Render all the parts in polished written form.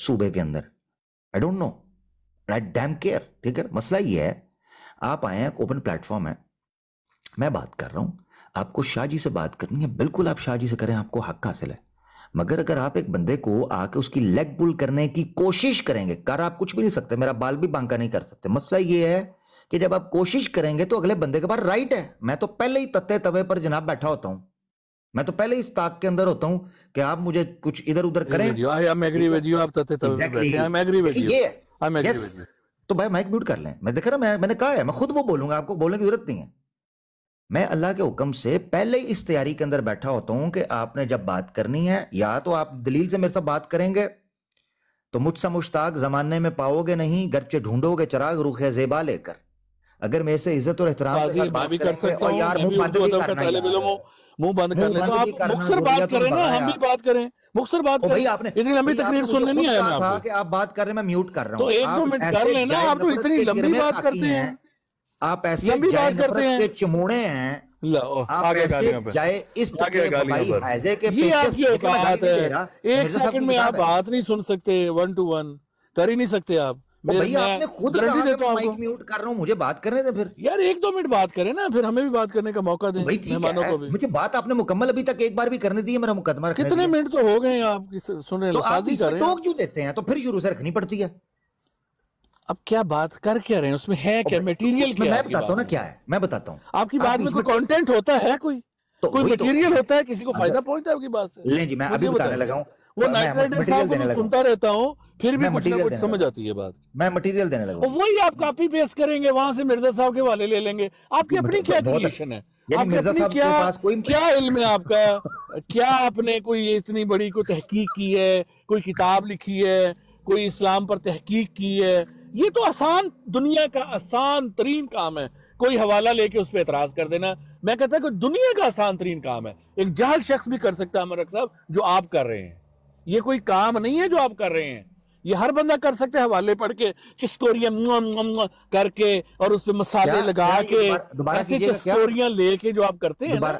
صوبے کے اندر. I don't know. I damn care. ٹھیک ہے, مسئلہ یہ ہے, آپ آئے ہیں, اوپن پلیٹ فارم ہے, میں بات کر رہا ہوں, آپ کو شاہ جی سے بات کرنی ہے, بالکل آپ شاہ جی سے کریں, آپ کو حق حاصل ہے. مگر اگر آپ ایک بندے کو آ کے اس کی لیگ پل کرنے کی کوشش کریں گے, کر آپ کچھ بھی نہیں سکتے, میرا بال بھی بانکا نہیں کر سکتے. مسئلہ یہ ہے کہ جب آپ کوشش کریں گے تو اگلے بندے کے پاس رائٹ ہے. میں تو پہلے ہی تتے توے پر جناب بیٹھا ہوتا ہوں, میں تو پہلے اس طاق کے اندر ہوتا ہوں کہ آپ مجھے کچھ ادھر ادھر کریں. تو بھائی مائک میوٹ کر لیں. میں دیکھ رہا, میں نے کہا ہے, میں خود وہ بولوں گا, آپ کو بولنے کی ضرورت نہیں ہے. میں اللہ کے حکم سے پہلے ہی اس تیاری کے اندر بیٹھا ہوتا ہوں کہ آپ نے جب بات کرنی ہے, یا تو آپ دلیل سے میرے ساتھ بات کریں گے تو مجھ سے مشتاق زمانے میں پاؤ گے نہیں, گرچہ ڈھونڈو گے چراغ رخ زیبا لے کر. اگر میرے سے عزت اور احترام کے ساتھ بات کریں گے, اور یار منہ بند بھی کرنا, منہ بند کر لیں, تو آپ مختصر بات کریں نا, ہم بھی بات کریں, مختصر بات کریں. اتنی لمبی تقریر سننے نہیں آیا میں آپ کو. آپ بات کر رہے ہیں, میں میوٹ کر رہا ہوں, تو 1-2 منٹ کر لیں نا. آپ تو اتنی لمبی بات کرتے ہیں, آپ ایسے جائے نفرت کے چموڑے ہیں, آپ ایسے جائے اس بھائی حیضے کے یہ آپ کی اوقات ہے. 1 سیکنڈ میں آپ بات نہیں سن سکتے, 1 to 1 کر ہی نہیں سکتے آپ. بھائی آپ نے خود کہا کہ میں مائک میوٹ کر رہا ہوں, مجھے بات کرنے دیں پھر. یار 1-2 منٹ بات کریں نا, پھر ہمیں بھی بات کرنے کا موقع دیں, مہمانوں کو بھی. مجھے بات آپ نے مکمل ابھی تک ایک بار بھی کرنے دی ہے, میرا مقدمہ رکھنے. کتنے منٹ تو ہو گئے ہیں آپ کی سن رہے ہیں, تو آپ ٹوک کیوں دیتے ہیں, تو پھر شروع سے رکھنی پڑتی ہے. اب کیا بات کر کیا رہے ہیں, اس میں ہے کیا میٹیریل کیا؟ میں بتاتا ہوں نا کیا ہے, میں بتاتا ہوں. آپ کی بات میں کوئی کانٹینٹ ہوتا ہے, کوئی میٹیریل ہوتا ہے, کسی کو فائدہ پہنچتا ہے آپ کی بات سے؟ لیں جی, میں ابھی بتانے لگا ہوں. وہ نائٹ رائڈر صاحب کو میں سنتا رہتا ہوں, پھر بھی کچھ نہ کچھ سمجھ آتی ہے بات. میں مٹیریل دینے لگا ہوں. وہی آپ کاپی پیسٹ کریں گے, وہاں سے مرزا صاحب کے والے لے لیں گے. آپ کی اپنی کیا کریشن ہے, آپ کی اپنی کیا علم ہے آپ کا, کیا آپ نے کوئی اتنی بڑی کوئی تحقیق کی ہے, کوئی کتاب لکھی ہے, کوئی اسلام پر تحقیق کی ہے؟ یہ تو آسان, دنیا کا آسان ترین کام ہے, کوئی حوالہ لے کے اس پہ اعتراض کر دینا. میں کہتا ہوں کہ دنیا کا آسان ترین کام ہے, ایک جاہل شخص بھی کر سکتا ہے امر حق صاحب, جو آپ کر رہے ہیں. یہ کوئی کام نہیں ہے جو آپ کر رہے ہیں, یہ ہر بندہ کر سکتا ہے, حوالے پڑھ کے چسکوریاں کر کے اور اس پہ مسالے لگا کے ایسے چسکوریاں لے کے جو آپ کرتے ہیں نا,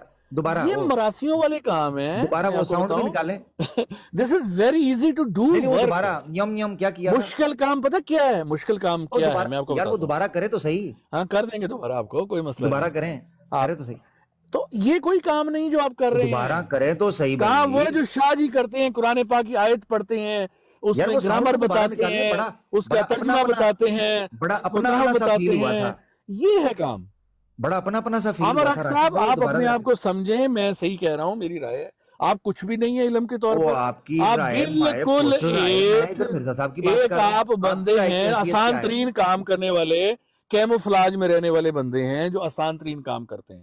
یہ مراسیوں والے کام ہیں. دوبارہ وہ ساؤنڈ بھی نکالیں. This is very easy to do work. دوبارہ یم یم کیا کیا, مشکل کام پتہ کیا ہے, مشکل کام کیا ہے میں آپ کو بتاتا ہوں. یار وہ دوبارہ کرے تو صحیح. ہاں کر دیں گے دوبارہ آپ کو, کوئی مسئلہ دوبارہ کریں, کرے تو صحیح. تو یہ کوئی کام نہیں جو آپ کر رہے ہیں, دوبارہ کرے تو صحیح. کام وہ جو شاہ جی کرتے ہیں, قرآن پاک کی آیت پڑھتے ہیں, اس میں گرامر بتاتے ہیں, اس کا ترجمہ بتاتے ہیں, بڑا اپنا بتاتے ہیں, یہ ہے کام. بڑا اپنا سا فیل. امر حق صاحب آپ اپنے آپ کو سمجھیں, میں صحیح کہہ رہا ہوں, میری رائے ہے, آپ کچھ بھی نہیں ہے علم کے طور پر. آپ بالکل ایک آپ بندے ہیں آسان ترین کام کرنے والے, کیموفلاج میں رہنے والے بندے ہیں جو آسان ترین کام کرتے ہیں.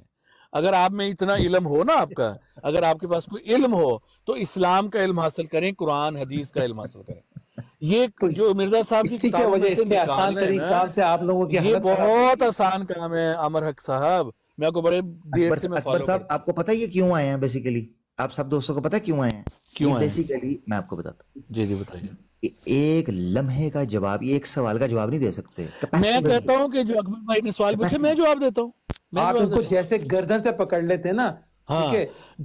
اگر آپ میں اتنا علم ہو نا, آپ کا اگر آپ کے پاس کوئی علم ہو تو اسلام کا علم حاصل کریں, قرآن حدیث کا علم حاصل کریں. یہ جو مرزا صاحب کی کتابوں میں سے نکالنا ہے نا, یہ بہت آسان کام ہے امر حق صاحب. میں آپ کو بڑے دیر سے میں فالو کرتا ہوں. آپ کو پتہ یہ کیوں آئے ہیں بیسیکلی, آپ سب دوستوں کو پتہ کیوں آئے ہیں, کیوں آئے ہیں بیسیکلی میں آپ کو بتاتا ہوں. جی جی بتائیے. ایک لمحے کا جواب, ایک سوال کا جواب نہیں دے سکتے. میں کہتا ہوں کہ جو اکبر بھائی نے سوال پوچھے میں جواب دیتا ہوں. آپ ان کو جیسے گردن سے پکڑ لیتے ہیں نا,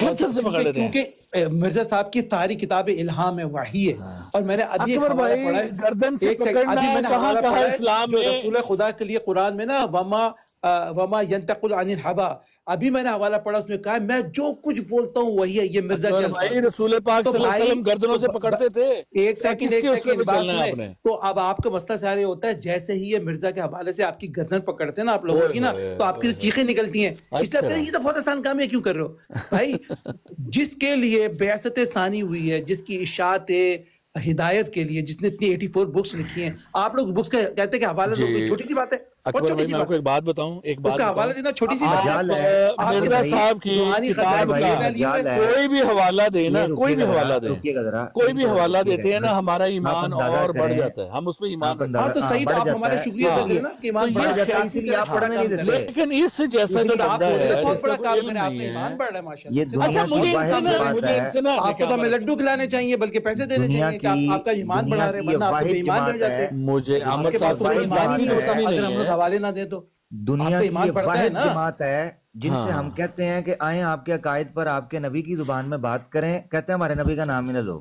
گردن سے پکڑ لیتے ہیں, کیونکہ مرزا صاحب کی ساری کتاب الہام ہے, وحی ہے. اور میں نے ابھی اکبر بھائی گردن سے پکڑنا ہے, کہاں کہاں اسلام میں رسول خدا کے لیے قرآن میں نا, وما ينطق عن الهوى, ابھی میں نے حوالہ پڑھا, اس میں کہا میں جو کچھ بولتا ہوں وہی ہے. یہ مرزا کے بھائی رسول پاک صلی اللہ علیہ وسلم گردنوں سے پکڑتے تھے. ایک سیکنڈ, تو اب آپ کا مسئلہ سارے ہوتا ہے, جیسے ہی یہ مرزا کے حوالے سے آپ کی گردن پکڑتے ہیں نا آپ لوگوں کی نا, تو آپ کی چیخیں نکلتی ہیں. اس لیے یہ تو بہت آسان کام ہے, کیوں کر رہے ہو بھائی؟ جس کے لیے بعثت ثانی ہوئی ہے, جس کی اشاعت ہدایت کے لیے, جس نے اتنی 84 بکس لکھی ہیں, آپ لوگ بکس کا کہتے ہیں کہ حوالہ دو, چھوٹی سی بات ہے. اکبر بھائی میں آپ کو ایک بات بتاؤں, ایک بات حوالہ دینا چھوٹی سی بات ہے. مرزا صاحب کی کتاب کا کوئی بھی حوالہ دینا, کوئی بھی حوالہ دیں, کوئی بھی حوالہ دیتے ہیں نا, ہمارا ایمان اور بڑھ جاتا ہے, ہم اس پہ ایمان رکھتے ہیں. ہاں تو صحیح, تو آپ ہمارا شکریہ کریں نا کہ ایمان بڑھ جاتا ہے, اسی لیے آپ پڑھنے نہیں دیتے. لیکن اس جیسا جو بندہ ہے, بہت بڑا کام کریں, آپ کا ایمان بڑھ رہا ہے ماشاءاللہ. اچھا مجھے ان سے نا, آپ کو تو ہمیں لڈو کھلانے چاہیے, بلکہ پیسے دینے چاہیے کہ آپ کا ایمان بڑھا رہے, ورنہ آپ کو ایمان رہ جاتے. مجھے عامر صاحب اگر ہم لوگ حوالے نہ دیں تو دنیا کی یہ واحد جماعت ہے جن سے ہم کہتے ہیں کہ آئیں آپ کے عقائد پر آپ کے نبی کی زبان میں بات کریں, کہتے ہیں ہمارے نبی کا نام ہی نہ لو.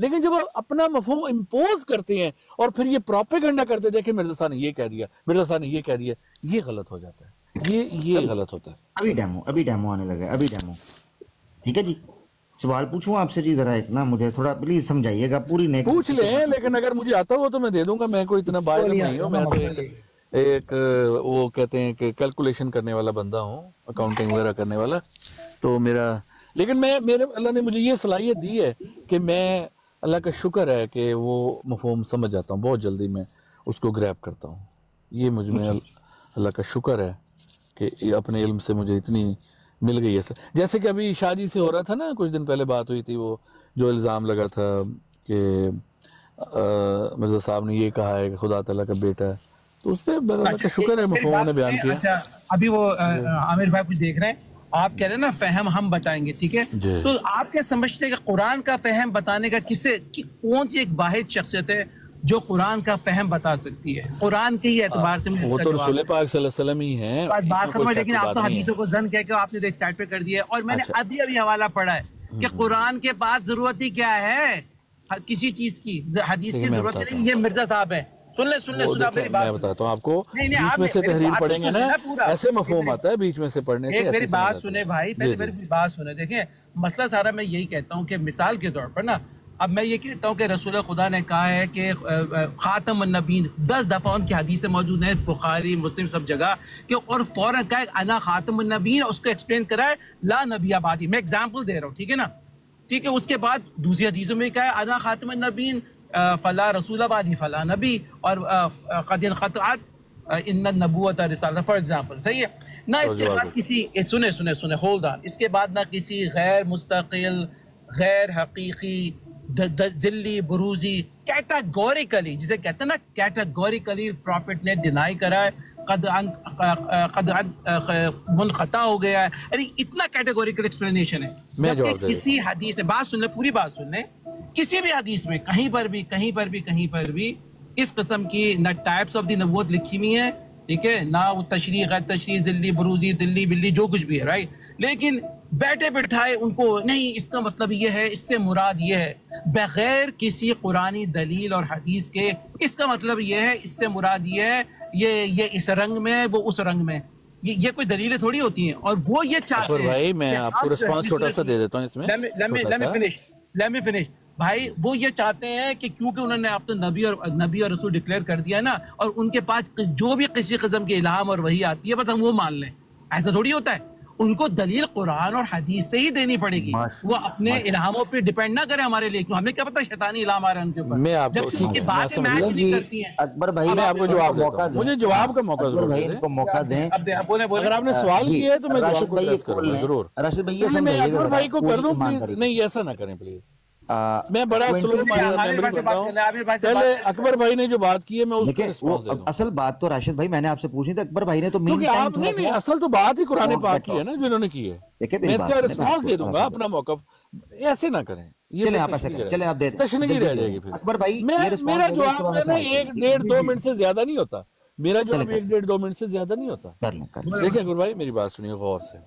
لیکن جب آپ اپنا مفہوم امپوز کرتے ہیں اور پھر یہ پروپیگنڈا کرتے دیکھیں مرزا صاحب نے یہ کہہ دیا، مرزا صاحب نے یہ کہہ دیا، یہ غلط ہو جاتا ہے، یہ غلط ہوتا ہے۔ ابھی ڈیمو آنے لگا، ابھی ڈیمو، ٹھیک ہے جی۔ سوال پوچھوں آپ سے جی، ذرا اتنا مجھے تھوڑا پلیز سمجھائیے گا، پوری نیک پوچھ لیں، لیکن اگر مجھے آتا ہو تو میں دے دوں گا، میں کوئی اتنا باہر نہیں ہوں، میں تو ایک وہ کہتے ہیں کہ کیلکولیشن کرنے والا بندہ ہوں، اکاؤنٹنگ وغیرہ کرنے والا، تو میرا، لیکن میرے اللہ نے مجھے یہ صلاحیت دی ہے کہ میں، اللہ کا شکر ہے کہ وہ مفہوم سمجھ جاتا ہوں بہت جلدی، میں اس کو گریب کرتا ہوں، یہ مجھ میں اللہ کا شکر ہے کہ اپنے علم سے مجھے اتنی مل گئی ہے۔ جیسے کہ ابھی شاہ جی سے ہو رہا تھا نا، کچھ دن پہلے بات ہوئی تھی، وہ جو الزام لگا تھا کہ مرزا صاحب نے یہ کہا ہے کہ خدا تعالیٰ کا بیٹا ہے، تو اس پہ اللہ کا شکر ہے مفہوم نے بیان کیا۔ ابھی وہ عامر بھائی کچھ دیکھ رہے ہیں، آپ کہہ رہے ہیں نا فہم ہم بتائیں گے، ٹھیک ہے، تو آپ کیا سمجھتے ہیں کہ قرآن کا فہم بتانے کا کون سی ایک واحد شخصیت ہے جو قرآن کا فہم بتا سکتی ہے؟ قرآن کے ہی اعتبار سے وہ تو رسول پاک صلی اللہ علیہ وسلم ہی ہیں، بات ختم ہے، لیکن آپ تو حدیثوں کو زن کہہ کے آپ نے ایک سائڈ پہ کر دیا ہے، اور میں نے ابھی حوالہ پڑھا ہے کہ قرآن کے پاس ضرورت ہی کیا ہے کسی چیز کی، حدیث کی ضرورت نہیں، یہ مرزا صاحب ہے۔ سن لیں میں بتاتا ہوں آپ کو، بیچ میں سے تحریر پڑھیں گے نا، ایسے مفہوم آتا ہے بیچ میں سے پڑھنے سے۔ میری بات سنیں بھائی، پہلے میری بات سنیں، دیکھیں مسئلہ سارا میں یہی کہتا ہوں کہ مثال کے طور پر نا، اب میں یہ کہتا ہوں کہ رسول خدا نے کہا ہے کہ خاتم النبیین 10 دفعہ ان کی حدیثیں موجود ہیں بخاری مسلم سب جگہ، کہ اور فوراً کہا ہے انا خاتم النبیین، اس کو ایکسپلین کرا ہے لا نبی بعدی، میں ایگزامپل دے رہا ہوں، ٹھیک ہے نا، ٹھیک ہے۔ اس کے بعد دوسری حدیثوں میں کہا ہے انا خاتم النبیین فلا رسول بعدی فلا نبی، اور قد انقطعت ان النبوۃ رسالہ، فار ایگزامپل، صحیح ہے نہ۔ اس کے بعد کسی سنے ہولڈ آن، اس کے بعد نہ کسی غیر مستقل، غیر حقیقی، ذلی بروزی، کیٹاگوریکلی، جسے کہتے ہیں نا کیٹاگوریکلی پروفٹ نے ڈینائی کرا ہے، قد منقطع ہو گیا ہے، یعنی اتنا کیٹاگوریکل ایکسپلینیشن ہے۔ کسی حدیث میں، بات سن لیں، پوری بات سن لیں، کسی بھی حدیث میں کہیں پر بھی اس قسم کی نہ ٹائپس آف دی نبوت لکھی ہوئی ہیں، ٹھیک ہے، نہ وہ تشریح غیر تشریح، ذلی بروزی، دلی بلی، جو کچھ بھی ہے، رائٹ، لیکن بیٹھے بٹھائے ان کو نہیں، اس کا مطلب یہ ہے، اس سے مراد یہ ہے، بغیر کسی قرآنی دلیل اور حدیث کے، اس کا مطلب یہ ہے، اس سے مراد یہ ہے، یہ اس رنگ میں، وہ اس رنگ میں، یہ کوئی دلیلیں تھوڑی ہوتی ہیں، اور وہ یہ چاہتے ہیں۔ بھائی میں آپ کو رسپانس چھوٹا سا دے دیتا ہوں اس میں، let me finish بھائی، وہ یہ چاہتے ہیں کہ کیونکہ انہوں نے آپ تو نبی اور رسول ڈکلیئر کر دیا ہے نا، اور ان کے پاس جو بھی کسی قسم کے الہام اور وحی آتی ہے بس ہم وہ مان لیں، ایسا تھوڑی ہوتا ہے، ان کو دلیل قرآن اور حدیث سے ہی دینی پڑے گی، وہ اپنے الہاموں پہ ڈیپینڈ نہ کریں ہمارے لیے، کیوں ہمیں کیا پتا شیطانی الہام آ رہا ہے ان کے اوپر۔ میں آپ کو اکبر بھائی میں آپ کو جواب دیتا ہوں، مجھے جواب کا موقع ضرور دیں، موقع دیں، اگر آپ نے سوال کیا ہے تو میں جواب کو ایڈریس کروں گا ضرور۔ راشد بھائی یہ میں سمجھائیے اکبر گا، بھائی کو کر دوں پلیز، نہیں ایسا نہ کریں پلیز، میں بڑا سلو میموری بنتا ہوں، پہلے اکبر بھائی نے جو بات کی ہے میں اس کو رسپانس دے دوں۔ اصل بات تو راشد بھائی میں نے آپ سے پوچھی تھی، اکبر بھائی نے تو کیونکہ آپ نہیں، اصل تو بات ہی قرآن پاک کی ہے نا جو انہوں نے کی ہے، میں اس کا رسپانس دے دوں گا، اپنا موقف ایسے نہ کریں، چلیں آپ ایسے کریں، چلیں آپ دے دیں، تشنیعی رہ جائے گی پھر۔ اکبر بھائی میرا جواب ہے نا 1-1.5-2 منٹ سے زیادہ نہیں ہوتا، میرا جواب 1-1.5-2 منٹ سے زیادہ نہیں ہوتا۔ دیکھیں اکبر بھائی میری بات سنیے غور سے،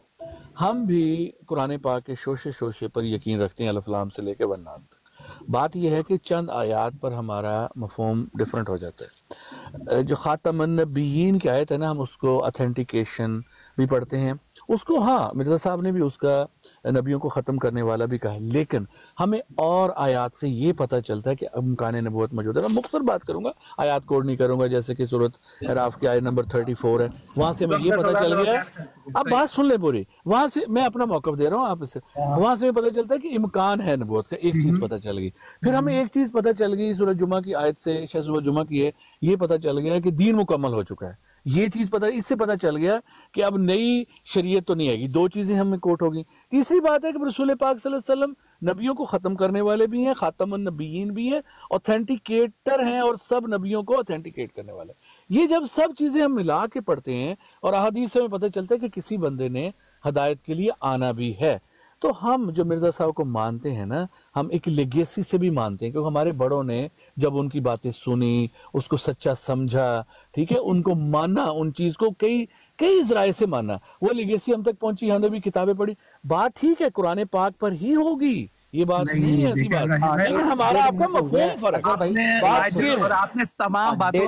ہم بھی قرآن پاک کے شوشے پر یقین رکھتے ہیں، الف لام سے لے کے والناس تک۔ بات یہ ہے کہ چند آیات پر ہمارا مفہوم ڈیفرنٹ ہو جاتا ہے۔ جو خاتم النبیین کی آیت ہے نا، ہم اس کو اتھینٹیکیشن بھی پڑھتے ہیں، اس کو ہاں مرزا صاحب نے بھی اس کا نبیوں کو ختم کرنے والا بھی کہا ہے، لیکن ہمیں اور آیات سے یہ پتہ چلتا ہے کہ امکان نبوت موجود ہے۔ میں مختصر بات کروں گا، آیات کوڈ نہیں کروں گا، جیسے کہ سورۃ اعراف کی آیت نمبر 34 ہے، وہاں سے ہمیں یہ پتہ چل گیا ہے، اب بات سن لیں پوری، وہاں سے میں اپنا موقف دے رہا ہوں آپ سے، وہاں سے ہمیں پتہ چلتا ہے کہ امکان ہے نبوت کا، ایک چیز پتہ چل گئی، پھر ہمیں ایک چیز پتہ چل گئی سورۃ جمعہ کی آیت سے، شاید سورۃ جمعہ کی ہے، یہ پتہ چل گیا کہ دین مکمل ہو چکا ہے، یہ چیز پتہ، اس سے پتہ چل گیا کہ اب نئی شریعت تو نہیں آئے گی، 2 چیزیں ہمیں کوٹ ہوگی۔ تیسری بات ہے کہ رسول پاک صلی اللہ علیہ وسلم نبیوں کو ختم کرنے والے بھی ہیں، خاتم النبیین بھی ہیں، اوتھینٹیکیٹر ہیں، اور سب نبیوں کو اوتھینٹیکیٹ کرنے والے۔ یہ جب سب چیزیں ہم ملا کے پڑھتے ہیں اور احادیث سے ہمیں پتہ چلتا ہے کہ کسی بندے نے ہدایت کے لیے آنا بھی ہے، تو ہم جو مرزا صاحب کو مانتے ہیں نا، ہم ایک لیگیسی سے بھی مانتے ہیں، کیونکہ ہمارے بڑوں نے جب ان کی باتیں سنی، اس کو سچا سمجھا، ٹھیک ہے، ان کو مانا، ان چیز کو کئی ذرائع سے مانا، وہ لیگیسی ہم تک پہنچی، ہم نے بھی کتابیں پڑھی، بات ٹھیک ہے قرآن پاک پر ہی ہوگی، یہ بات نہیں ہے ایسی بات، لیکن ہمارا آپ کا مفہوم فرق ہے، اور آپ نے تمام باتوں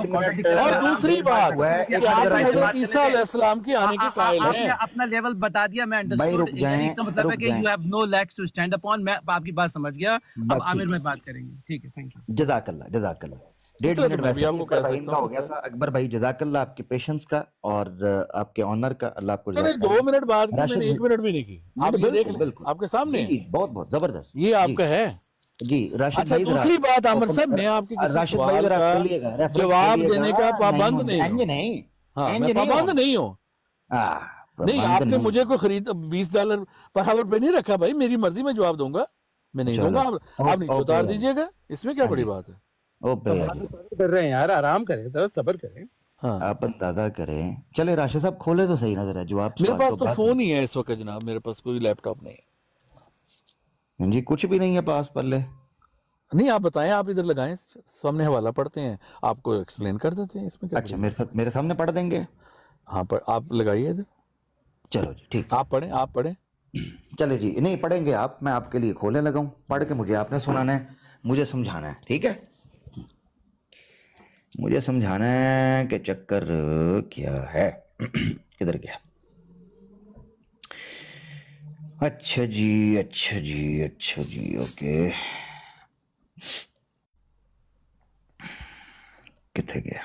اور دوسری بات کہ آپ حضرت عیسیٰ علیہ السلام کے آنے کے قائل ہیں. آپ نے اپنا لیول بتا دیا، میں انڈرسٹوڈ، اس کا مطلب ہے کہ you have no legs to stand upon. میں آپ کی بات سمجھ گیا. اب عامر میں بات کریں گے. ٹھیک ہے، تھینک یو. جزاک اللہ، جزاک اللہ. 1.5 منٹ ویسے بھائی کا ہو گیا تھا. اکبر بھائی جزاک اللہ آپ کے پیشنس کا اور آپ کے آنر کا. اللہ آپ کو 2 منٹ بعد میں نے 1 منٹ بھی نہیں کی. آپ یہ دیکھ لیں، آپ کے سامنے بہت بہت زبردست. یہ آپ کا ہے جی راشد بھائی. دوسری بات عامر صاحب، میں آپ کے راشد بھائی کا جواب دینے کا پابند نہیں، میں پابند نہیں ہوں. نہیں، آپ نے مجھے کوئی خرید $20 پر آور پہ نہیں رکھا بھائی. میری مرضی میں جواب دوں گا، میں نہیں دوں گا. آپ نیچے اتار دیجیے گا، اس میں کیا بڑی بات ہے. کر رہے ہیں یار، آرام کریں، ذرا صبر کریں. آپ اندازہ کریں. چلے راشد صاحب کھولے تو صحیح نظر ہے جواب. میرے پاس تو فون ہی ہے اس وقت جناب، میرے پاس کوئی لیپ ٹاپ نہیں ہے. جی کچھ بھی نہیں ہے پاس پلے. نہیں آپ بتائیں، آپ ادھر لگائیں، سامنے حوالہ پڑھتے ہیں، آپ کو ایکسپلین کر دیتے ہیں. اس میں اچھا میرے سامنے پڑھ دیں گے. ہاں آپ لگائیے ادھر. چلو جی ٹھیک. آپ پڑھیں. چلے جی، نہیں پڑھیں گے آپ، میں آپ کے لیے کھولے لگاؤں. پڑھ کے مجھے آپ نے سنانا ہے، مجھے سمجھانا ہے. ٹھیک ہے، مجھے سمجھانا ہے کہ چکر کیا ہے. کدھر گیا؟ اچھا جی اوکے. کتنے گیا؟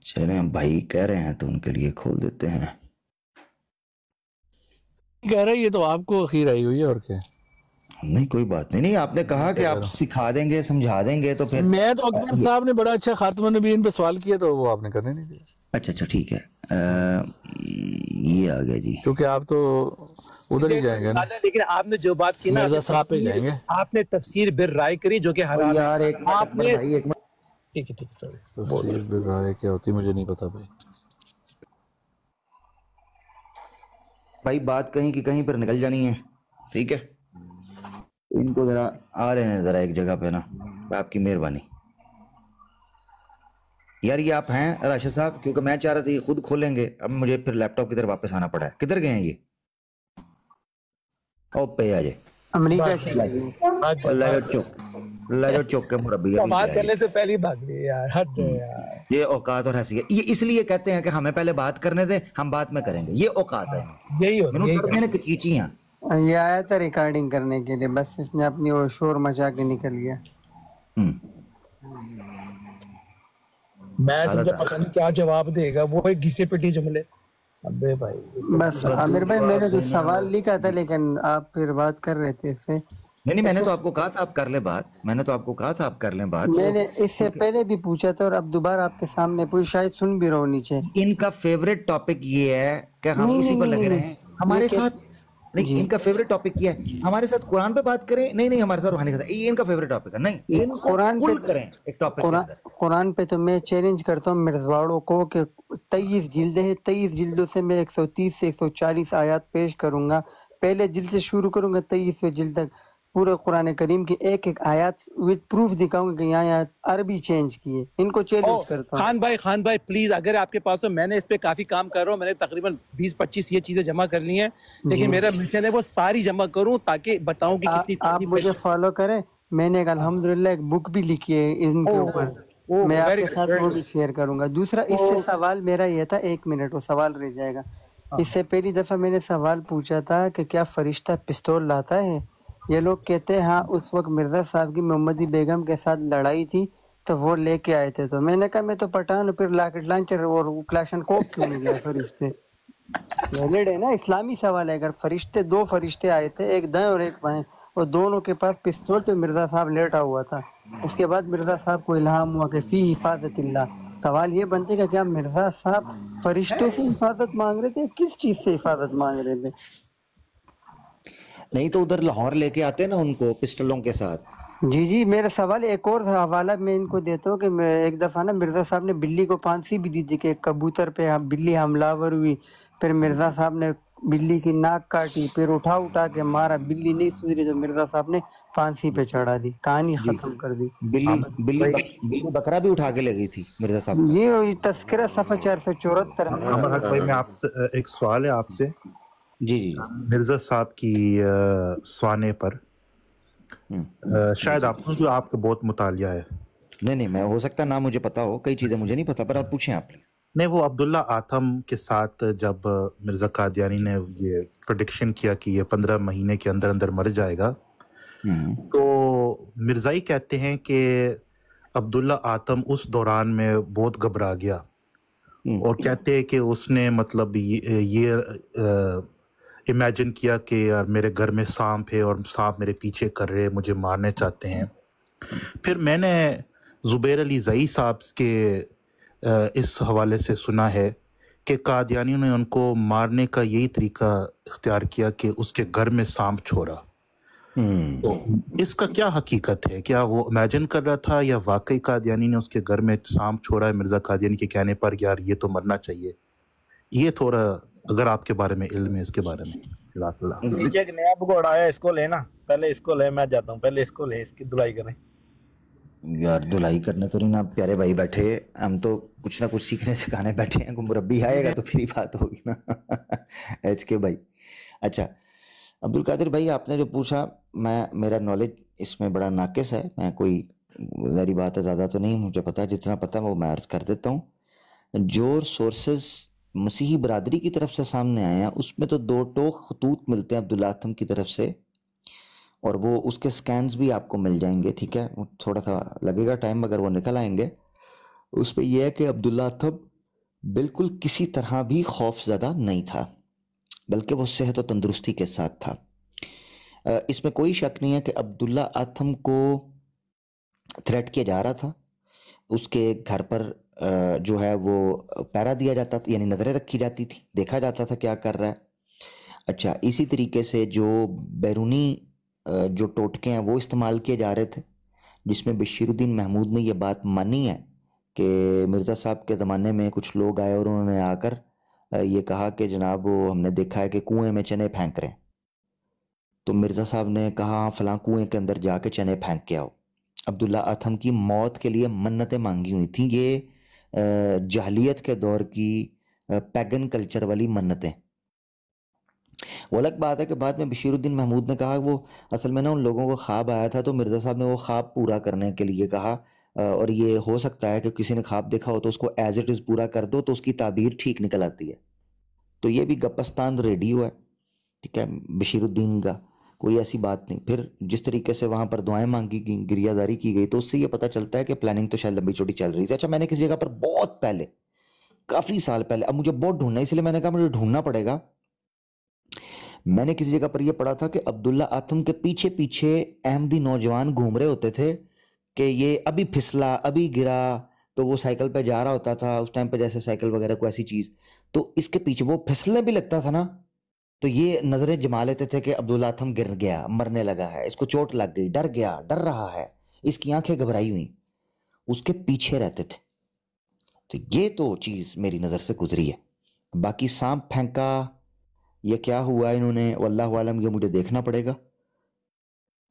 چلیں بھائی کہہ رہے ہیں تو ان کے لیے کھول دیتے ہیں. کہہ رہے یہ تو آپ کو اخیر آئی ہوئی ہے، اور کیا. نہیں کوئی بات نہیں. آپ نے کہا کہ آپ سکھا دیں گے، سمجھا دیں گے، تو پھر میں تو اکبر صاحب نے بڑا اچھا خاتم النبیین پہ سوال کیا تو وہ آپ نے کرنے نہیں دیا. اچھا ٹھیک ہے. یہ آ گیا جی، کیونکہ آپ تو ادھر ہی جائیں گے نا. لیکن آپ نے جو بات کی نا، مرزا صاحب پہ جائیں گے. آپ نے تفسیر بالرائے کری جو کہ حرام ہے. یار ایک منٹ. ٹھیک ہے سوری. تفسیر بالرائے کیا ہوتی مجھے نہیں پتا بھائی. بات کہیں کی کہیں پر نکل جانی ہے. ٹھیک ہے، ان کو ذرا آ رہے ہیں ذرا ایک جگہ پہ نا. آپ کی مہربانی یار. یہ آپ ہیں راشد صاحب؟ کیونکہ میں چاہ رہا تھا یہ خود کھولیں گے، اب مجھے پھر لیپ ٹاپ کی طرف واپس آنا پڑا ہے. کدھر گئے ہیں یہ؟ او پہ آ جائے. امریکہ چوک کے مربی بات کرنے سے پہلے بھاگ گئے یار. حد ہے یار. یہ اوقات اور حیثیت، یہ اس لیے کہتے ہیں کہ ہمیں پہلے بات کرنے دیں، ہم بات میں کریں گے. یہ اوقات ہے. یہی ہو کچیچیاں. یہ آیا تھا ریکارڈنگ کرنے کے لیے، بس اس نے اپنی وہ شور مچا کے نکل گیا. میں سمجھا پتہ نہیں کیا جواب دے گا، وہ ایک گھسے پٹی جملے. ابے بھائی بس عامر بھائی میں نے تو سوال لکھا تھا، لیکن آپ پھر بات کر رہے تھے اس سے. نہیں میں نے تو آپ کو کہا تھا آپ کر لیں بات. میں نے اس سے پہلے بھی پوچھا تھا اور اب دوبارہ آپ کے سامنے پوچھ، شاید سن بھی رہو نیچے. ان کا فیوریٹ ٹاپک یہ ہے کہ ہم اسی پر لگے رہے ہیں. ہمارے ساتھ نہیں، ان کا فیوریٹ ٹاپک کیا ہے؟ ہمارے ساتھ قرآن پہ بات کریں. نہیں ہمارے ساتھ روحانی ساتھ. یہ ان کا فیوریٹ ٹاپک ہے. نہیں قرآن پہ کریں ایک ٹاپک کے اندر. قرآن پہ تو میں چیلنج کرتا ہوں مرزواڑوں کو کہ 23 جلدیں ہیں، 23 جلدوں سے میں 130 سے 140 آیات پیش کروں گا. پہلے جلد سے شروع کروں گا 23ویں جلد تک پورے قرآن کریم کی ایک آیات وتھ پروف دکھاؤں گا کہ یہاں آیات عربی چینج کیے. ان کو چیلنج کرتا ہوں. خان بھائی پلیز، اگر آپ کے پاس ہو، میں نے اس پہ کافی کام کر رہا ہوں. میں نے تقریباً 20-25 یہ چیزیں جمع کر لی ہیں، لیکن میرا مشن ہے وہ ساری جمع کروں تاکہ بتاؤں کہ کتنی. آپ مجھے فالو کریں. میں نے الحمدللہ ایک بک بھی لکھی ہے ان کے اوپر، میں آپ کے ساتھ وہ بھی شیئر کروں گا. دوسرا اس سے سوال میرا یہ تھا، 1 منٹ وہ سوال رہ جائے گا. اس سے پہلی دفعہ میں نے سوال پوچھا تھا کہ کیا فرشتہ پستول لاتا ہے؟ یہ لوگ کہتے ہیں ہاں، اس وقت مرزا صاحب کی محمدی بیگم کے ساتھ لڑائی تھی تو وہ لے کے آئے تھے. تو میں نے کہا میں تو پٹھان، پھر راکٹ لانچر اور کلاشن کوپ کیوں نہیں لائے فرشتے؟ ویلڈ ہے نا، اسلامی سوال ہے. اگر فرشتے 2 فرشتے آئے تھے، ایک دائیں اور ایک بائیں، اور دونوں کے پاس پستول، تو مرزا صاحب لیٹا ہوا تھا. اس کے بعد مرزا صاحب کو الہام ہوا کہ فی حفاظت اللہ. سوال یہ بنتے کہ کیا مرزا صاحب فرشتوں سے حفاظت مانگ رہے تھے؟ کس چیز سے حفاظت مانگ رہے تھے؟ نہیں تو ادھر لاہور لے کے آتے نا ان کو پسٹلوں کے ساتھ. جی میرا سوال ایک اور حوالہ میں ان کو دیتا ہوں کہ ایک دفعہ نا مرزا صاحب نے بلی کو پھانسی بھی دی تھی کہ کبوتر پہ بلی حملہ ہوئی. پھر مرزا صاحب نے بلی کی ناک کاٹی، پھر اٹھا کے مارا، بلی نہیں سدھری تو مرزا صاحب نے پھانسی پہ چڑھا دی. کہانی ختم کر دی. بلی بکرا بھی اٹھا کے لے گئی تھی مرزا صاحب. یہ تذکرہ صفحہ 474 میں. میں آپ سے ایک سوال ہے آپ سے. جی جی مرزا صاحب کی سوانے پر شاید آپ کو آپ کا بہت مطالعہ ہے. نہیں میں ہو سکتا نہ مجھے پتا ہو, کئی چیزیں مجھے نہیں پتا, پر آپ پوچھیں. آپ نہیں, وہ عبداللہ آتم کے ساتھ جب مرزا قادیانی نے یہ پریڈکشن کیا کہ یہ 15 مہینے کے اندر اندر مر جائے گا, تو مرزائی کہتے ہیں کہ عبداللہ آتم اس دوران میں بہت گھبرا گیا, اور کہتے ہیں کہ اس نے مطلب یہ امیجن کیا کہ یار میرے گھر میں سانپ ہے اور سانپ میرے پیچھے کر رہے, مجھے مارنے چاہتے ہیں. پھر میں نے زبیر علی زئی صاحب کے اس حوالے سے سنا ہے کہ قادیانیوں نے ان کو مارنے کا یہی طریقہ اختیار کیا کہ اس کے گھر میں سانپ چھوڑا. تو اس کا کیا حقیقت ہے؟ کیا وہ امیجن کر رہا تھا یا واقعی قادیانی نے اس کے گھر میں سانپ چھوڑا ہے مرزا قادیانی کے کہنے پر, یار یہ تو مرنا چاہیے؟ یہ تھوڑا اگر آپ کے بارے میں علم ہے اس کے بارے میں. ایک نیا بگوڑ آیا, اس کو لینا, پہلے اس کو لے, میں جاتا ہوں, پہلے اس کو لے, اس کی دھلائی کریں. یار دھلائی کرنے تو نہیں نا پیارے بھائی بیٹھے, ہم تو کچھ نہ کچھ سیکھنے سکھانے بیٹھے ہیں. کوئی مربی آئے گا تو پھر ہی بات ہوگی نا. ایچ کے بھائی. اچھا عبدالقادر بھائی, آپ نے جو پوچھا, میرا نالج اس میں بڑا ناقص ہے. میں کوئی ظاہری بات ہے زیادہ تو نہیں مجھے پتا, جتنا پتا وہ میں عرض کر دیتا ہوں. جو سورسز مسیحی برادری کی طرف سے سامنے آئے ہیں اس میں تو 2 ٹوک خطوط ملتے ہیں عبداللہ آتم کی طرف سے, اور وہ اس کے سکینز بھی آپ کو مل جائیں گے. ٹھیک ہے, تھوڑا سا لگے گا ٹائم مگر وہ نکل آئیں گے. اس پہ یہ ہے کہ عبداللہ آتم بالکل کسی طرح بھی خوف زدہ نہیں تھا, بلکہ وہ صحت و تندرستی کے ساتھ تھا. اس میں کوئی شک نہیں ہے کہ عبداللہ آتم کو تھریٹ کیا جا رہا تھا. اس کے گھر پر جو ہے وہ پہرا دیا جاتا تھا, یعنی نظریں رکھی جاتی تھی, دیکھا جاتا تھا کیا کر رہا ہے. اچھا, اسی طریقے سے جو بیرونی جو ٹوٹکے ہیں وہ استعمال کیے جا رہے تھے, جس میں بشیر الدین محمود نے یہ بات مانی ہے کہ مرزا صاحب کے زمانے میں کچھ لوگ آئے اور انہوں نے آ کر یہ کہا کہ جناب وہ ہم نے دیکھا ہے کہ کنویں میں چنے پھینک رہے ہیں. تو مرزا صاحب نے کہا فلاں کنویں کے اندر جا کے چنے پھینک کے آؤ. عبداللہ آتم کی موت کے لیے منتیں مانگی ہوئی تھیں. یہ جاہلیت کے دور کی پیگن کلچر والی منتیں. وہ الگ بات ہے کہ بعد میں بشیر الدین محمود نے کہا وہ اصل میں نا ان لوگوں کو خواب آیا تھا, تو مرزا صاحب نے وہ خواب پورا کرنے کے لیے کہا, اور یہ ہو سکتا ہے کہ کسی نے خواب دیکھا ہو تو اس کو ایز اٹ از پورا کر دو تو اس کی تعبیر ٹھیک نکل آتی ہے. تو یہ بھی گپستان ریڈیو ہے, ٹھیک ہے, بشیر الدین کا کوئی ایسی بات نہیں. پھر جس طریقے سے وہاں پر دعائیں مانگی گئیں, گریہ داری کی گئی, تو اس سے یہ پتہ چلتا ہے کہ پلاننگ تو شاید لمبی چوٹی چل رہی تھی. اچھا, میں نے کسی جگہ پر بہت پہلے, کافی سال پہلے, اب مجھے بہت ڈھونڈنا ہے اس لیے میں نے کہا مجھے ڈھونڈنا پڑے گا, میں نے کسی جگہ پر یہ پڑھا تھا کہ عبداللہ آتم کے پیچھے پیچھے احمدی نوجوان گھوم رہے ہوتے تھے کہ یہ ابھی پھسلا, ابھی گرا, تو وہ سائیکل پہ جا رہا ہوتا تھا اس ٹائم پہ, جیسے سائیکل وغیرہ کو ایسی چیز, تو اس کے پیچھے وہ پھسلنے بھی لگتا تھا نا, تو یہ نظریں جما لیتے تھے کہ عبداللہ آتم گر گیا, مرنے لگا ہے, اس کو چوٹ لگ گئی, ڈر گیا, ڈر رہا ہے, اس کی آنکھیں گھبرائی ہوئی, اس کے پیچھے رہتے تھے. تو یہ تو چیز میری نظر سے گزری ہے. باقی سانپ پھینکا یہ کیا ہوا انہوں نے, واللہ عالم, یہ مجھے دیکھنا پڑے گا.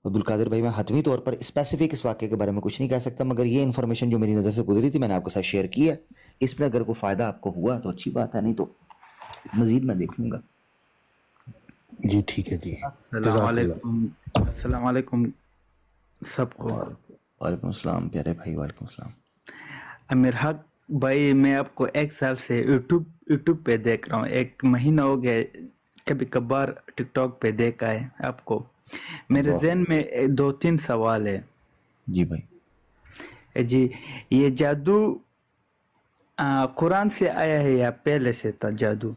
عبدالقادر بھائی, میں حتمی طور پر اسپیسیفک اس واقعے کے بارے میں کچھ نہیں کہہ سکتا, مگر یہ انفارمیشن جو میری نظر سے گزری تھی میں نے آپ کے ساتھ شیئر کی ہے. اس میں اگر کوئی فائدہ آپ کو ہوا تو اچھی بات ہے, نہیں تو مزید میں دیکھ لوں گا. جی ٹھیک ہے. جی السلام علیکم. السلام علیکم سب کو. وعلیکم السلام پیارے بھائی, وعلیکم السلام. امیر حق بھائی, میں آپ کو 1 سال سے یوٹیوب پہ دیکھ رہا ہوں, 1 مہینہ ہو گیا, کبھی کبھار ٹک ٹاک پہ دیکھا ہے آپ کو. میرے ذہن میں 2-3 سوال ہے. جی بھائی. جی, یہ جادو قرآن سے آیا ہے یا پہلے سے تھا جادو؟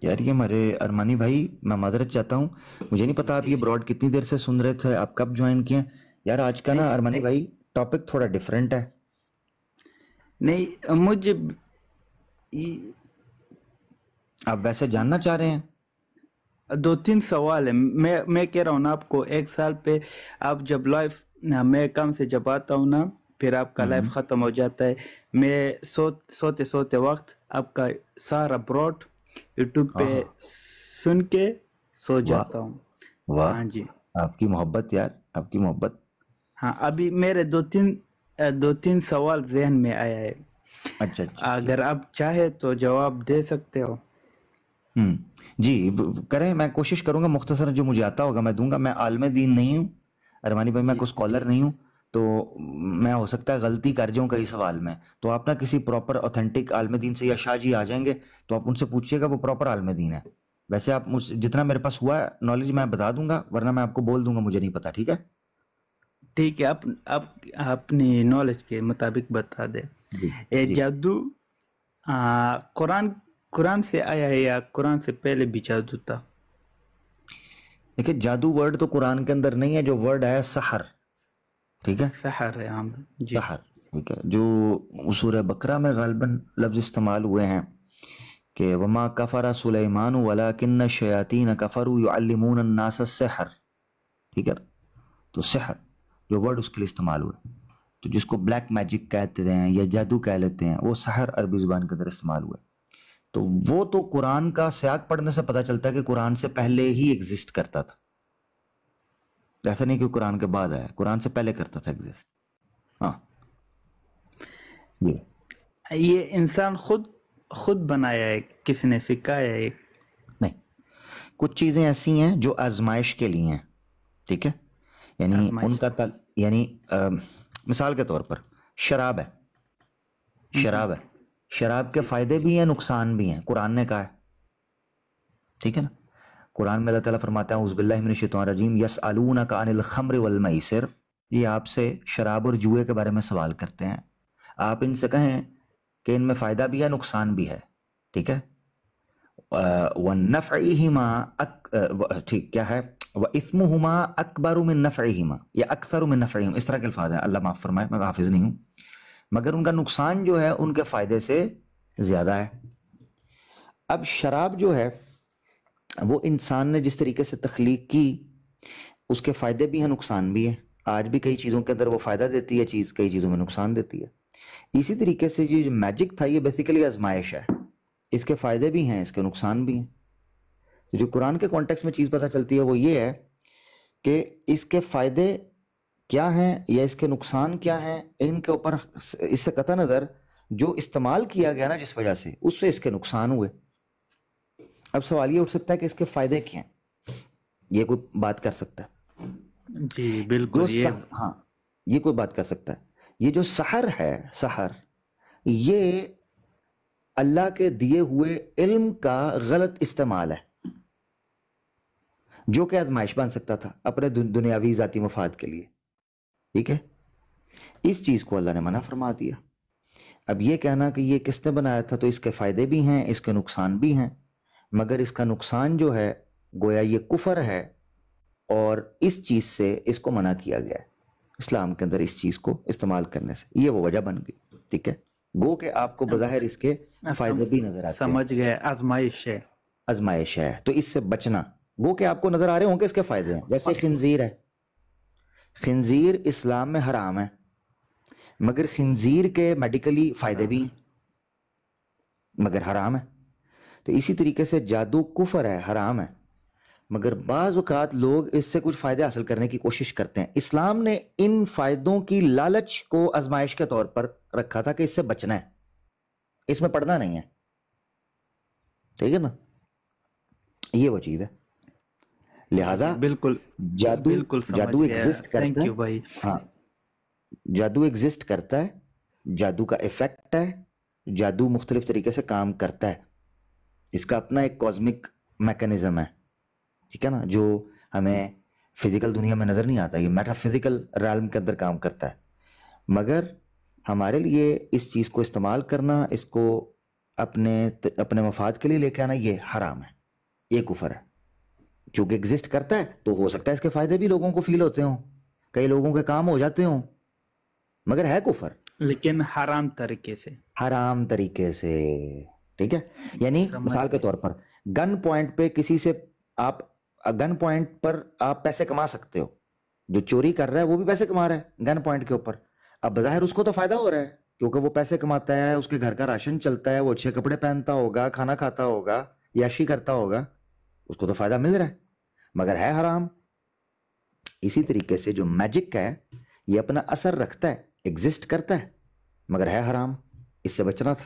یار یہ ہمارے ارمانی بھائی, میں معذرت چاہتا ہوں, مجھے نہیں پتا آپ یہ براڈ کتنی دیر سے سن رہے تھے, آپ کب جوائن کیے. یار آج کا نا ارمانی بھائی ٹاپک تھوڑا ڈیفرنٹ ہے. نہیں, مجھے آپ ویسے جاننا چاہ رہے ہیں؟ 2-3 سوال ہے. میں کہہ رہا ہوں نا آپ کو, 1 سال پہ آپ جب لائف, میں کام سے جب آتا ہوں نا, پھر آپ کا لائف ختم ہو جاتا ہے, میں سوتے وقت آپ کا سارا براڈ یوٹیوب پہ سن کے سو جاتا ہوں. واہ, ہاں جی, آپ کی محبت یار, آپ کی محبت. ہاں, ابھی میرے 2-3 سوال ذہن میں آیا ہے. اچھا, اگر آپ چاہے تو جواب دے سکتے ہو. جی کریں, میں کوشش کروں گا مختصر جو مجھے آتا ہوگا میں دوں گا. میں عالم دین نہیں ہوں ارمانی بھائی, میں کوئی اسکالر نہیں ہوں, تو میں ہو سکتا ہے غلطی کر جاؤں کئی سوال میں. تو آپ نا کسی پراپر اوتھینٹک عالم دین سے, یا شاہ جی آ جائیں گے تو آپ ان سے پوچھیے گا, وہ پراپر عالم دین ہے. ویسے آپ جتنا میرے پاس ہوا ہے نالج میں بتا دوں گا, ورنہ میں آپ کو بول دوں گا مجھے نہیں پتا. ٹھیک ہے ٹھیک ہے, آپ اپنی نالج کے مطابق بتا دیں. یہ جادو قرآن سے آیا ہے یا قرآن سے پہلے بھی جادو تھا؟ دیکھیں جادو ورڈ تو قرآن کے اندر نہیں ہے, جو ورڈ آیا سحر, ٹھیک ہے, سحر ہے جی, سحر, ٹھیک ہے, جو سورہ بقرہ میں غالباً لفظ استعمال ہوئے ہیں کہ وما کفر سلیمان ولکن الشیاطین کفروا یعلمون الناس السحر, ٹھیک ہے. تو سحر جو ورڈ اس کے لیے استعمال ہوئے, تو جس کو بلیک میجک کہتے ہیں یا جادو کہہ لیتے ہیں, وہ سحر عربی زبان کے اندر استعمال ہوئے. تو وہ تو قرآن کا سیاق پڑھنے سے پتہ چلتا ہے کہ قرآن سے پہلے ہی ایگزسٹ کرتا تھا. ایسا نہیں کہ قرآن کے بعد آیا, قرآن سے پہلے کرتا تھا ایگزسٹ. ہاں یہ انسان خود بنایا ہے, کس نے سکھایا ہے؟ نہیں, کچھ چیزیں ایسی ہیں جو آزمائش کے لیے ہیں, ٹھیک ہے. یعنی ان کا یعنی مثال کے طور پر شراب ہے, شراب کے فائدے بھی ہیں نقصان بھی ہیں, قرآن نے کہا ہے, ٹھیک ہے نا. قرآن میں اللہ تعالیٰ فرماتا ہے اعوذ باللہ من الشیطان الرجیم یسألونک عن الخمر والمیسر, یہ آپ سے شراب اور جوئے کے بارے میں سوال کرتے ہیں, آپ ان سے کہیں کہ ان میں فائدہ بھی ہے نقصان بھی ہے, ٹھیک ہے. وَنَفْعِهِمَا ٹھیک کیا ہے, وَإِثْمُهُمَا أَكْبَرُ مِن نَفْعِهِمَا یا أَكْثَرُ مِن نَفْعِهِمَا, اس طرح کے الفاظ ہیں, اللہ معاف فرمائے میں حافظ نہیں ہوں, مگر ان کا نقصان جو ہے ان کے فائدے سے زیادہ ہے. اب شراب جو ہے وہ انسان نے جس طریقے سے تخلیق کی, اس کے فائدے بھی ہیں نقصان بھی ہیں. آج بھی کئی چیزوں کے اندر وہ فائدہ دیتی ہے چیز, کئی چیزوں میں نقصان دیتی ہے. اسی طریقے سے جو میجک تھا یہ بیسیکلی آزمائش ہے, اس کے فائدے بھی ہیں اس کے نقصان بھی ہیں. تو جو قرآن کے کانٹیکس میں چیز پتہ چلتی ہے وہ یہ ہے کہ اس کے فائدے کیا ہیں یا اس کے نقصان کیا ہیں, ان کے اوپر اس سے قطع نظر جو استعمال کیا گیا نا جس وجہ سے, اس سے اس کے نقصان ہوئے. اب سوال یہ اٹھ سکتا ہے کہ اس کے فائدے کیا ہیں, یہ کوئی بات کر سکتا ہے؟ جی بالکل, ہاں یہ کوئی بات کر سکتا ہے. یہ جو سحر ہے, سحر یہ اللہ کے دیے ہوئے علم کا غلط استعمال ہے, جو کہ آزمائش بن سکتا تھا اپنے دنیاوی ذاتی مفاد کے لیے, ٹھیک ہے. اس چیز کو اللہ نے منع فرما دیا. اب یہ کہنا کہ یہ کس نے بنایا تھا, تو اس کے فائدے بھی ہیں اس کے نقصان بھی ہیں, مگر اس کا نقصان جو ہے گویا یہ کفر ہے, اور اس چیز سے اس کو منع کیا گیا ہے اسلام کے اندر, اس چیز کو استعمال کرنے سے. یہ وہ وجہ بن گئی, ٹھیک ہے. گو کہ آپ کو بظاہر اس کے فائدے بھی نظر آتے ہیں, سمجھ گئے, آزمائش ہے, آزمائش ہے, تو اس سے بچنا. گو کہ آپ کو نظر آ رہے ہوں کہ اس کے فائدے ہیں. جیسے خنزیر ہے, خنزیر اسلام میں حرام ہے, مگر خنزیر کے میڈیکلی فائدے بھی ہیں مگر حرام ہے. تو اسی طریقے سے جادو کفر ہے, حرام ہے, مگر بعض اوقات لوگ اس سے کچھ فائدے حاصل کرنے کی کوشش کرتے ہیں. اسلام نے ان فائدوں کی لالچ کو آزمائش کے طور پر رکھا تھا کہ اس سے بچنا ہے, اس میں پڑنا نہیں ہے, ٹھیک ہے نا. یہ وہ چیز ہے. لہذا بالکل جادو ایگزسٹ کرتا ہے, ہاں جادو ایگزسٹ کرتا ہے, جادو کا ایفیکٹ ہے, جادو مختلف طریقے سے کام کرتا ہے, اس کا اپنا ایک کازمک میکانزم ہے, ٹھیک ہے نا, جو ہمیں فزیکل دنیا میں نظر نہیں آتا. یہ میٹا فزیکل ریلم کے اندر کام کرتا ہے, مگر ہمارے لیے اس چیز کو استعمال کرنا, اس کو اپنے مفاد کے لیے لے کے آنا, یہ حرام ہے, یہ کفر ہے. چونکہ ایگزسٹ کرتا ہے تو ہو سکتا ہے اس کے فائدے بھی لوگوں کو فیل ہوتے ہوں, کئی لوگوں کے کام ہو جاتے ہوں, مگر ہے کفر, لیکن حرام طریقے سے, حرام طریقے سے, ٹھیک ہے. یعنی مثال کے طور پر گن پوائنٹ پہ کسی سے آپ گن پوائنٹ پر آپ پیسے کما سکتے ہو, جو چوری کر رہا ہے وہ بھی پیسے کما رہا ہے گن پوائنٹ کے اوپر. اب بظاہر اس کو تو فائدہ ہو رہا ہے کیونکہ وہ پیسے کماتا ہے, اس کے گھر کا راشن چلتا ہے, وہ اچھے کپڑے پہنتا ہوگا, کھانا کھاتا ہوگا, یاشی کرتا ہوگا, اس کو تو فائدہ مل رہا ہے, مگر ہے حرام. اسی طریقے سے جو میجک ہے یہ اپنا اثر رکھتا ہے, ایگزسٹ کرتا ہے, مگر ہے حرام, اس سے بچنا تھا.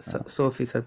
100%।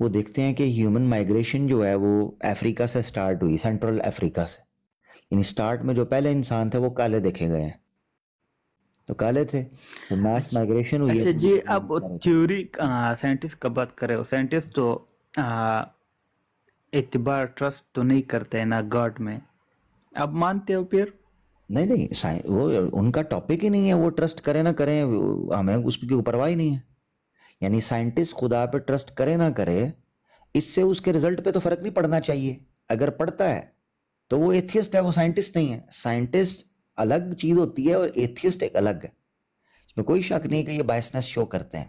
وہ دیکھتے ہیں کہ ہیومن مائگریشن جو ہے وہ افریقہ سے سٹارٹ ہوئی، سینٹرل افریقہ سے، یعنی سٹارٹ میں جو پہلے انسان تھے وہ کالے دیکھے گئے ہیں، تو کالے تھے، تو ماس مائگریشن ہوئی. اچھا جی، اب تھیوری سائنٹسٹ کا بات کرے، سائنٹسٹ تو اعتبار ٹرسٹ تو نہیں کرتے ہیں نا گاڈ میں، اب مانتے ہو پھر؟ نہیں وہ ان کا ٹاپک ہی نہیں ہے، وہ ٹرسٹ کریں نہ کریں ہمیں اس کی پرواہ ہی نہیں ہے. یعنی سائنٹسٹ خدا پہ ٹرسٹ کرے نہ کرے، اس سے اس کے رزلٹ پہ تو فرق نہیں پڑنا چاہیے. اگر پڑتا ہے تو وہ ایتھیسٹ ہے، وہ سائنٹسٹ نہیں ہے. سائنٹسٹ الگ چیز ہوتی ہے اور ایتھیسٹ ایک الگ ہے، اس میں کوئی شک نہیں کہ یہ بائسنس شو کرتے ہیں.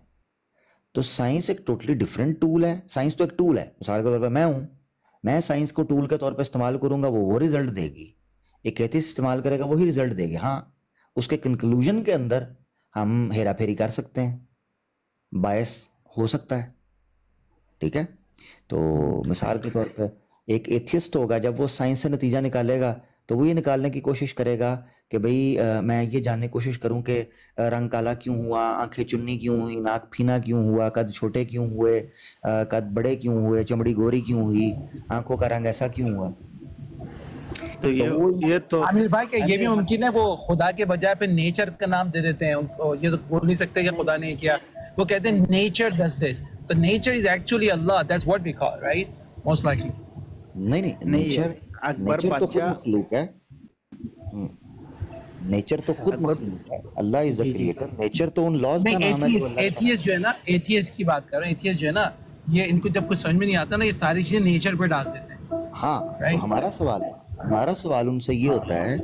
تو سائنس ایک ٹوٹلی ڈیفرنٹ ٹول ہے. سائنس تو ایک ٹول ہے، مثال کے طور پہ میں ہوں، میں سائنس کو ٹول کے طور پہ استعمال کروں گا، وہ رزلٹ دے گی. ایک ایتھیسٹ استعمال کرے گا، وہی رزلٹ دے گی. ہاں اس کے کنکلوژن کے اندر ہم ہیرا پھیری کر سکتے ہیں، باعث ہو سکتا ہے، ٹھیک ہے. تو مثال کے طور پہ ایک ایتھیسٹ ہوگا، جب وہ سائنس سے نتیجہ نکالے گا تو وہ یہ نکالنے کی کوشش کرے گا کہ بھئی میں یہ جاننے کی کوشش کروں کہ رنگ کالا کیوں ہوا، آنکھیں چنی کیوں ہوئی، ناک پھینا کیوں ہوا، قد چھوٹے کیوں ہوئے، قد بڑے کیوں ہوئے، چمڑی گوری کیوں ہوئی، آنکھوں کا رنگ ایسا کیوں ہوا. تو یہ تو عامر بھائی کہ یہ بھی ممکن ہے وہ خدا کے بجائے پہ نیچر کا نام دے دیتے ہیں. یہ تو بول نہیں سکتے کہ خدا نے کیا، وہ کہتے ہیں نیچر does this. تو nature is actually Allah, that's what we call, right? Most likely. نہیں نیچر تو خود مخلوق ہے، نیچر تو خود مخلوق ہے. اللہ از دی کریٹر. نیچر تو ان لاز کا نام ہے. ایتھیسٹ جو ہے نا، ایتھیسٹ کی بات کر رہا ہوں، ایتھیسٹ جو ہے نا، یہ ان کو جب کچھ سمجھ میں نہیں آتا نا، یہ ساری چیزیں نیچر پہ ڈال دیتے ہیں. ہاں ہمارا سوال ان سے یہ ہوتا ہے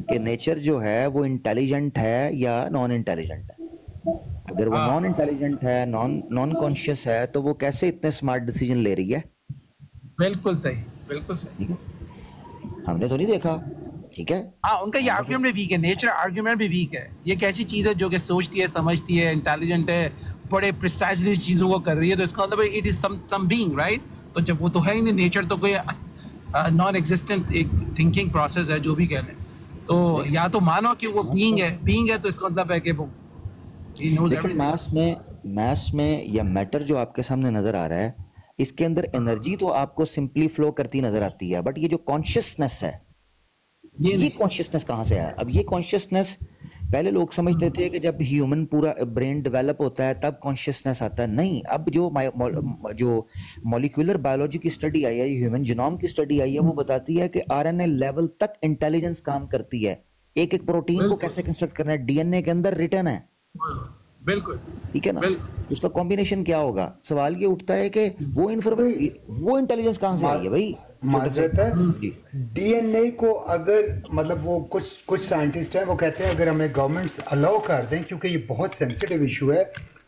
کہ نیچر جو ہے وہ انٹیلیجنٹ ہے یا نان انٹیلیجنٹ ہے. اگر وہ نان انٹیلیجنٹ ہے، نان کانشیس ہے، تو وہ کیسے اتنے سمارٹ ڈیسیجن لے رہی ہے؟ بالکل صحیح، بالکل صحیح. ہم نے تو نہیں دیکھا، ٹھیک ہے. ہاں ان کا یہ آرگیومنٹ بھی ویک ہے، نیچر آرگیومنٹ بھی ویک ہے. یہ ایک ایسی چیز ہے جو کہ سوچتی ہے، سمجھتی ہے، انٹیلیجنٹ ہے، بڑے پریسائزلی چیزوں کو کر رہی ہے. تو اس کا مطلب it is some being, right? تو جب وہ تو ہے ہی نہیں، نیچر تو کوئی نان ایگزسٹنٹ ایک تھنکنگ پروسیس ہے، جو بھی کہہ لیں. تو یا تو مانو کہ وہ بینگ ہے تو اس کا مطلب ہے کہ وہ لیکن میس میں یا میٹر جو آپ کے سامنے نظر آ رہا ہے، اس کے اندر انرجی تو آپ کو سمپلی فلو کرتی نظر آتی ہے، بٹ یہ جو کانشیسنس ہے، یہ کانشیسنس کہاں سے ہے؟ اب یہ کانشیسنس پہلے لوگ سمجھتے تھے کہ جب ہیومن پورا برین ڈیولپ ہوتا ہے تب کانشیسنس آتا ہے. نہیں، اب جو مولیکولر بایولوجی کی اسٹڈی آئی ہے، ہیومن جینوم کی اسٹڈی آئی ہے، وہ بتاتی ہے کہ آر این اے لیول تک انٹیلیجنس کام کرتی ہے. ایک پروٹین کو کیسے کنسٹرکٹ کرنا ہے، ڈی این اے کے اندر ریٹن ہے. بالکل ٹھیک ہے نا، اس کا کمبینیشن کیا ہوگا؟ سوال یہ اٹھتا ہے کہ وہ انٹیلیجنس کہاں سے آئی ہے بھائی؟ معذرت ہے، ڈی این اے کو اگر مطلب وہ کچھ سائنٹسٹ ہیں وہ کہتے ہیں اگر ہمیں گورنمنٹس الاؤ کر دیں، کیونکہ یہ بہت سینسیٹیو ایشو ہے،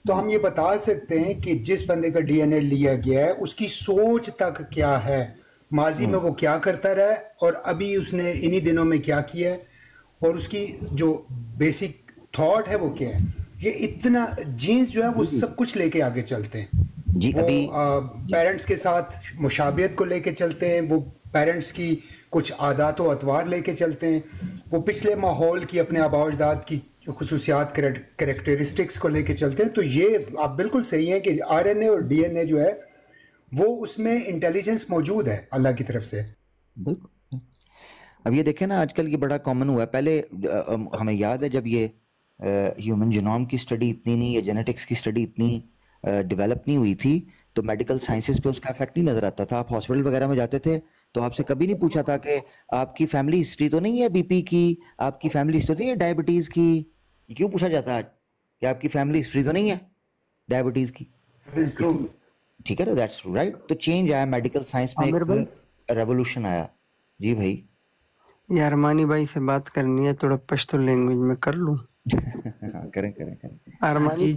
تو ہم یہ بتا سکتے ہیں کہ جس بندے کا ڈی این اے لیا گیا ہے اس کی سوچ تک کیا ہے، ماضی میں وہ کیا کرتا رہا ہے اور ابھی اس نے انہی دنوں میں کیا کیا ہے، اور اس کی جو بیسک تھاٹ ہے وہ کیا ہے. یہ اتنا جینز جو ہے وہ سب کچھ لے کے آگے چلتے ہیں. جی وہ پیرنٹس کے ساتھ مشابہت کو لے کے چلتے ہیں، وہ پیرنٹس کی کچھ عادات و اطوار لے کے چلتے ہیں، وہ پچھلے ماحول کی، اپنے آباء و اجداد کی خصوصیات، کریکٹرسٹکس کو لے کے چلتے ہیں. تو یہ آپ بالکل صحیح ہیں کہ آر این اے اور ڈی این اے جو ہے وہ اس میں انٹیلیجنس موجود ہے اللہ کی طرف سے. بالکل. اب یہ دیکھیں نا، آج کل یہ بڑا کامن ہوا ہے. پہلے ہمیں یاد ہے جب یہ ہیومن جینوم کی اسٹڈی اتنی نہیں، یا جینیٹکس کی اسٹڈی اتنی ڈیولپ نہیں ہوئی تھی، تو میڈیکل سائنسز پہ اس کا افیکٹ نہیں نظر آتا تھا. آپ ہاسپٹل وغیرہ میں جاتے تھے تو آپ سے کبھی نہیں پوچھا تھا کہ آپ کی فیملی ہسٹری تو نہیں ہے بی پی کی، آپ کی فیملی ہسٹری تو نہیں ہے ڈائبٹیز کی. یہ کیوں پوچھا جاتا ہے کہ آپ کی فیملی ہسٹری تو نہیں ہے ڈائبٹیز کی؟ ٹھیک ہے نا، دیٹس رائٹ. تو چینج آیا میڈیکل سائنس میں، ایک ریولوشن آیا. جی بھائی. یہ ارمانی بھائی سے بات کرنی ہے، تھوڑا پشتو لینگویج میں کر لوں؟ کریں. ارمانی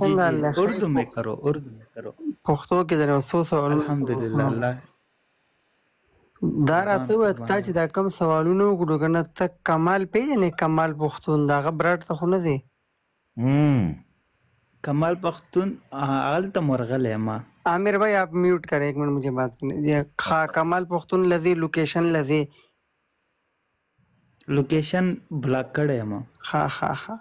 اردو میں کرو. پختو کے ذرا سوال الحمدللہ اللہ دا راته وتا چې دا کم سوالونه وکړو کنه، ته کمال پیژنې؟ کمال پختون دا غبرات ته خو نه دی. کمال پختون آلتا مرغل ہے ما. عامر بھائی آپ میوٹ کریں ایک منٹ، مجھے بات کرنے. کمال پختون لذی لوکیشن لذی لوکیشن بلاک کړی ما. ها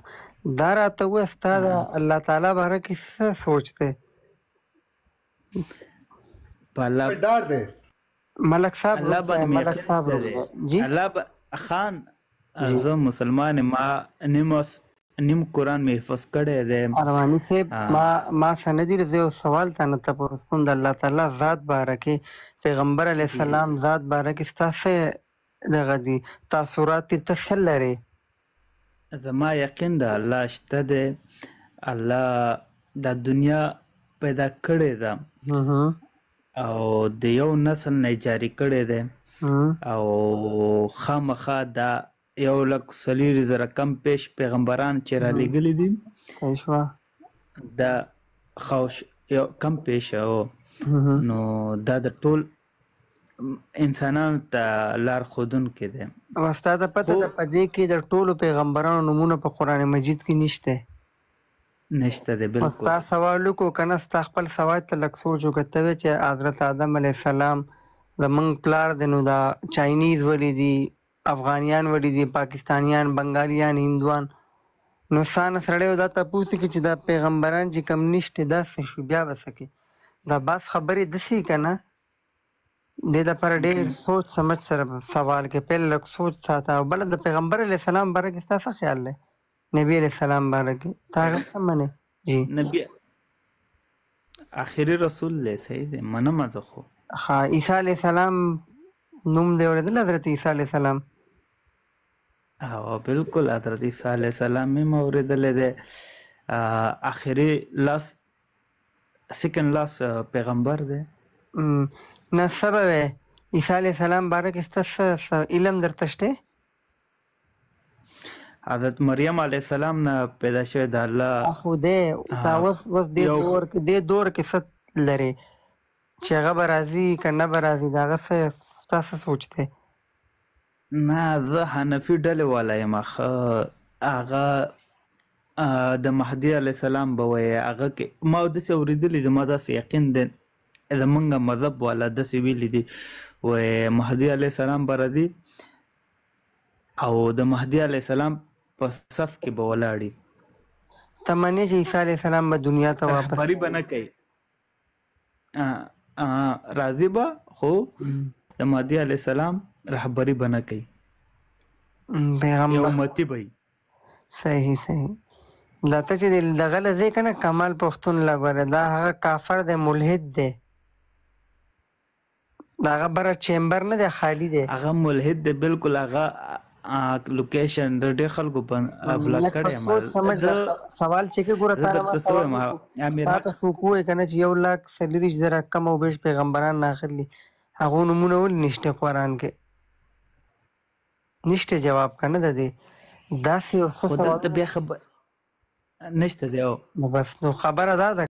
دا راته و استاد الله تعالی باره کې څه سوچته؟ الله ډار دی ملک صاحب الله باندې ملک صاحب جی الله خان زه مسلمان ما نیم قرآن می حفظ کړی دی. اروانی صاحب ما سندی رضی سوال تا نه تاسو کوم د الله تعالی ذات بارکه پیغمبر علی السلام ذات بارکه ستاسو دغه دي تاثرات تسل لري. زما یقین ده الله شته دی، الله د دنیا پیدا کړی ده او د یو نسل نه جاری کړی دی او خامخا دا 1,40,000 کم پیش پیغمبران چې را لېږلي دي دا خوش یو کم پیش او نو دا د ټول انسانانو ته لار ښودونکی دی. او ستا ته پته ده په دې کې د ټولو پیغمبرانو نومونه په قرآن مجید کې نشته دی. بالکل ستا سوال وکړو که نه ستا خپل سوال ته لږ سوچ وکړه ته وایې چې حضرت آدم علیه السلام زمونږ پلار دی نو دا چاینیز ولې دي افغانیان وړي دي پاکستانیان بنګالیان هندوان نو سانه سړی دا تپوس کوي چې دا پیغمبران چې کم نشته دا څه شو بیا به څه کوي دا بس خبرې داسې که نه دې دپاره ډېر سوچ سمجھ سره سوال کې پیل لږ سوچ ساته او بله د پیغمبر علیه السلام باره کې ستا څه خیال دی نبی علیه السلام باره کې تا هغه څه منې جی نبی آخري رسول دی صحیح دی منمه زه خو ښه عیسی علیه السلام نوم دی اورېدل حضرت عیسی علیه السلام او بالکل حضرت عیسی علیه السلام مې اوریدلی دی آخري لاس سیکنډ لاس پیغمبر دی نه څه به وی عیسی علیه السلام باره کې ستا څه علم درته شته حضرت مریم علیه السلام نه پیدا شوی د الله خو دی دا اوس دې دور کې څه لري چې هغه به راځي که نه به راځي د هغه څه ستا څه سوچ دی نه زه حنفي ډلې والا یم هغه د مهدي علیه السلام به وایي هغه کې ما داسې اورېدلي دي ما داسې یقین دی زمونږ مذهب والا داسې ویلي دي وایي مهدي علیه السلام به راځي او د مهدي علیه السلام په صف کې به ولاړي ته منې چې عیسی علیه السلام به دنیا ته واپس رهبري به نه کوي راځي به خو د مهدي علیه السلام رهبري به نه کوي یو امتي به وي صحیح دا ته چې دغه له ځای که نه کمال پښتون لګوره دا هغه کافر دی ملحد دی دا هغه بره چیمبر نه دی خالی دی هغه ملحد دی بالکل هغه لوکیشن د ډېر خلکو بلاک کړی سوال چې کې ګوره تا ته څوک ووایي که نه چې 1,40,000 کم او بیش پیغمبران ناخلي هغو نومونه ولې نشته قرآن کې نشته جواب که نه د دې داسې یو څه بیا خبر نشته دی نو بس نو خبره دا ده